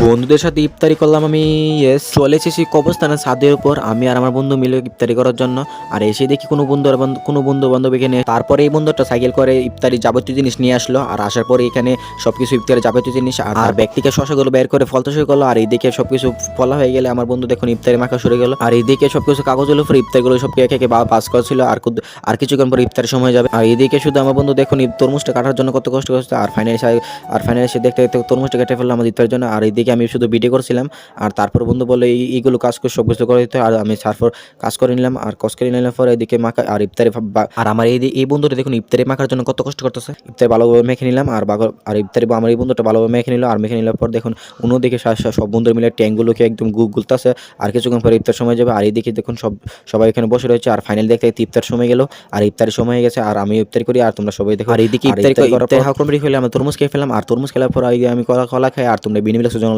বন্ধুদের সাথে ইফতারি করলাম আমি। চলে এসেছি কবরস্থানের ছাদের উপর, আমি আর আমার বন্ধু মিলে ইফতারি করার জন্য। আর এসে দেখি কোনো বন্ধু বান্ধব এখানে। তারপরে এই বন্ধুটা সাইকেল করে ইফতারি যাবতীয় জিনিস নিয়ে আসলো। আর আসার পরে এখানে সবকিছু ইফতারি যাবতীয় জিনিস আর ব্যাগ থেকে শশাগুলো বের করে ফলতে শুরু করলো। আর এইদিকে সবকিছু ফলা হয়ে গেলে আমার বন্ধু দেখুন ইফতারি মাখা শুরু গেল। আর এইদিকে সবকিছু কাগজের উপরে ইফতারিগুলো সব একে পাস করছিল। আর কিছুক্ষণ পরে ইফতারের সময় যাবে। আর এইদিকে শুধু আমার বন্ধু দেখুন তরমুজটা কাটার জন্য কত কষ্ট করছে। আর ফাইনালি সে দেখতে দেখতে তরমুজটা কেটে ফেললাম আমার ইফতারের জন্য। আর এইদিকে আমি শুধু ভিডিও করছিলাম। আর তারপর বন্ধু বলে এইগুলো কাজ করে সব কিছু করে দিতে। আর আমি তারপর কাজ করে নিলাম। আর কাজ করে নিলাম পরে এদিকে মাখা আর ইফতারি আর আমার এই বন্ধুটা দেখুন ইফতারি মাখার জন্য কত কষ্ট করতেছে। ইফতারি ভালোভাবে মেখে নিলাম। আর ইফতারি আমার এই বন্ধুটা ভালোভাবে মেখে নিল। আর মেখে নিলার পর দেখুন অন্যদিকে সব বন্ধু মিলে ট্যাঙ্কগুলোকে একদম গুলতেছে। আর কিছুক্ষণ পরে ইফতার সময় যাবে। আর এইদিকে দেখুন সবাই এখানে বসে রয়েছে। আর ফাইনাল দেখতে ইফতার সময় গেল। আর ইফতারের সময় হয়ে গেছে। আর আমি ইফতারি করি আর তোমরা সবাই দেখো। আর এইদিকে ইফতারি হাউকমরি হলে আমি তরমুজ খেয়ে ফেলাম। আর তরমুজ খেলার পর আমি কলা খাই। আর তোমরা বিনিময় জন্য